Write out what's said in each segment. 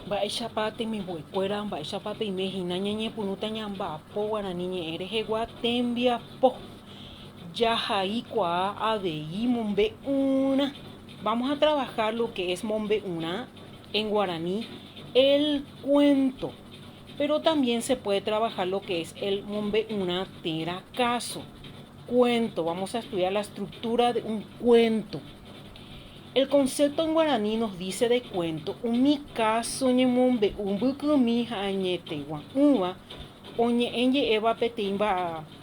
Mba'éichapa temimbo'ekuéra, mba'éichapa peimehína ñañepyrũta ñamba'apo Guarani ñe'ẽ rehegua tembiapo. Jahaikuaa avei mombe'ũrã. Vamos a trabajar lo que es mombe'ũrã en guaraní, el cuento. Pero también se puede trabajar lo que es el mombe'ũrã térã caso. Cuento. Vamos a estudiar la estructura de un cuento. El concepto en guaraní nos dice de cuento, umi caso ñemombe umbykymi ha'añetegua oñe'ẽ je'éva peteĩ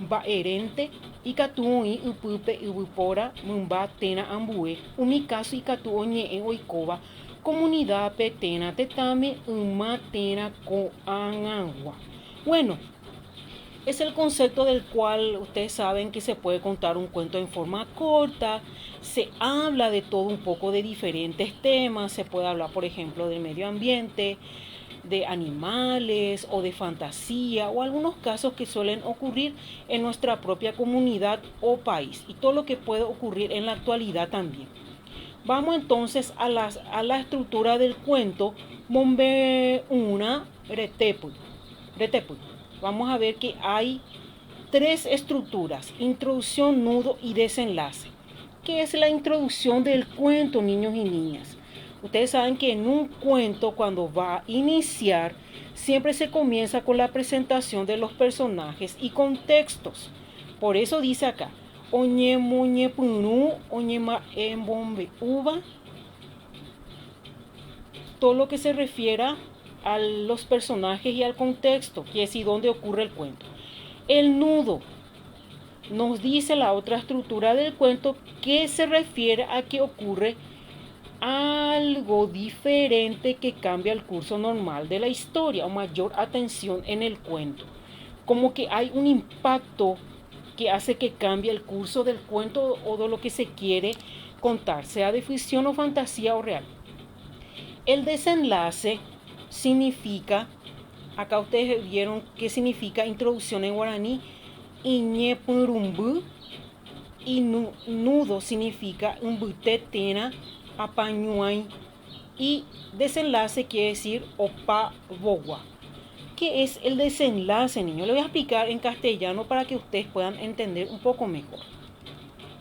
mba'érente ikatu oĩ ypýpe yvypóra mymba térã ambue. Umi caso ikatu oñe'ẽ oikóva comunidadpe térã tetãme yma térã ko'ag̃agua. Bueno, es el concepto del cual ustedes saben que se puede contar un cuento en forma corta, se habla de todo un poco de diferentes temas, se puede hablar por ejemplo del medio ambiente, de animales o de fantasía o algunos casos que suelen ocurrir en nuestra propia comunidad o país y todo lo que puede ocurrir en la actualidad también. Vamos entonces a la estructura del cuento Mombe'ũrã Retépy. Vamos a ver que hay tres estructuras: introducción, nudo y desenlace. ¿Qué es la introducción del cuento, niños y niñas? Ustedes saben que en un cuento, cuando va a iniciar, siempre se comienza con la presentación de los personajes y contextos. Por eso dice acá, oñemoñepyrũ oñema'ẽmbombe'úva, todo lo que se refiere a los personajes y al contexto, que es y dónde ocurre el cuento. El nudo nos dice la otra estructura del cuento, que se refiere a que ocurre algo diferente que cambia el curso normal de la historia o mayor atención en el cuento. Como que hay un impacto que hace que cambie el curso del cuento o de lo que se quiere contar, sea de ficción o fantasía o real. El desenlace significa, acá ustedes vieron qué significa introducción en guaraní, iñepyrũmby, y nudo significa umbyte térã apañuái, y desenlace quiere decir opavogua. ¿Qué es el desenlace, niños? Le voy a explicar en castellano para que ustedes puedan entender un poco mejor.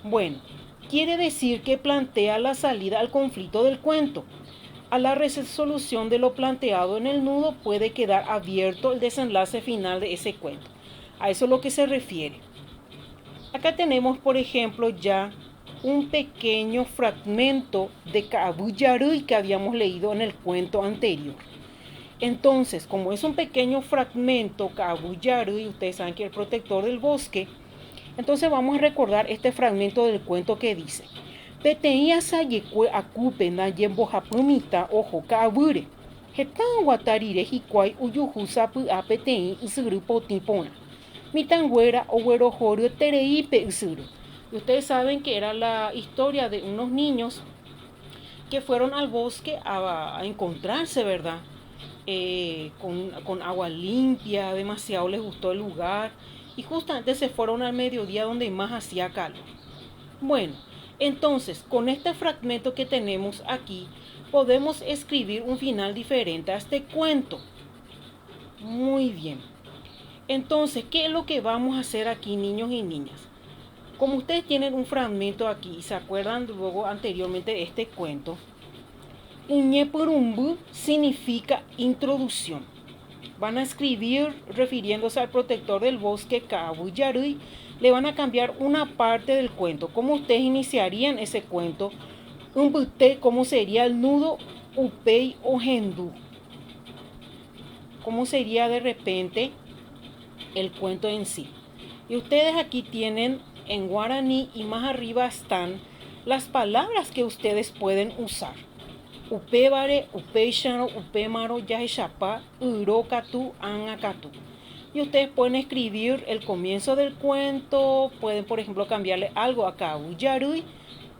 Bueno, quiere decir que plantea la salida al conflicto del cuento. A la resolución de lo planteado en el nudo puede quedar abierto el desenlace final de ese cuento. A eso es lo que se refiere. Acá tenemos, por ejemplo, ya un pequeño fragmento de Ka'abu-Yarui que habíamos leído en el cuento anterior. Entonces, como es un pequeño fragmento, Ka'abu-Yarui, ustedes saben que es el protector del bosque, entonces vamos a recordar este fragmento del cuento que dice: peteĩ asajekue akúpe ndajembohapýmita oho ka'aguýre. Heta guatarire hikuái ujuhu sapy'a peteĩ ysyry potĩ porã. Mitãnguéra oguerohorytereípe ysyry. Y ustedes saben que era la historia de unos niños que fueron al bosque a encontrarse, ¿verdad? Con agua limpia, demasiado les gustó el lugar y justamente se fueron al mediodía donde más hacía calor. Bueno, entonces con este fragmento que tenemos aquí podemos escribir un final diferente a este cuento. Muy bien. Entonces, ¿qué es lo que vamos a hacer aquí, niños y niñas? Como ustedes tienen un fragmento aquí y se acuerdan luego anteriormente de este cuento, Iñepyrũmby significa introducción. Van a escribir refiriéndose al protector del bosque Ka'abu-Yarui, le van a cambiar una parte del cuento. ¿Cómo ustedes iniciarían ese cuento? Umbyte, ¿cómo sería el nudo? Upéi ohendu. ¿Cómo sería de repente el cuento en sí? Y ustedes aquí tienen en guaraní y más arriba están las palabras que ustedes pueden usar. Upébare, upéicharo, upémaro, yahechapa, yrokatu, angakatu. Y ustedes pueden escribir el comienzo del cuento, pueden por ejemplo cambiarle algo a Ka'abu-Yarui,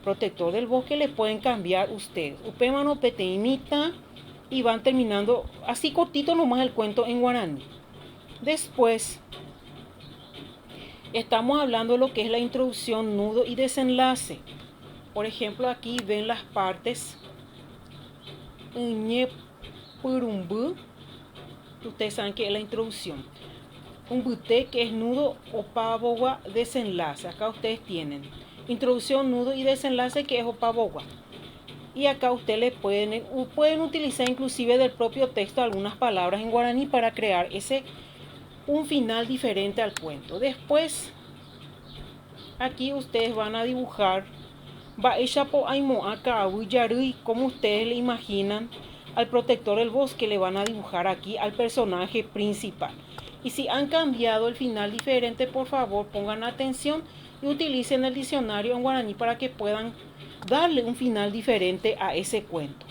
protector del bosque, le pueden cambiar ustedes. Upémano, peteimita, y van terminando así cortito nomás el cuento en guaraní. Después estamos hablando de lo que es la introducción, nudo y desenlace. Por ejemplo, aquí ven las partes Purumbu, ustedes saben que es la introducción. Umbute, que es nudo, opabogua, desenlace. Acá ustedes tienen introducción, nudo y desenlace, que es opabogua. Y acá ustedes pueden utilizar inclusive del propio texto algunas palabras en guaraní para crear un final diferente al cuento. Después, aquí ustedes van a dibujar como ustedes le imaginan al protector del bosque. Le van a dibujar aquí al personaje principal. Y si han cambiado el final diferente, por favor pongan atención y utilicen el diccionario en guaraní para que puedan darle un final diferente a ese cuento.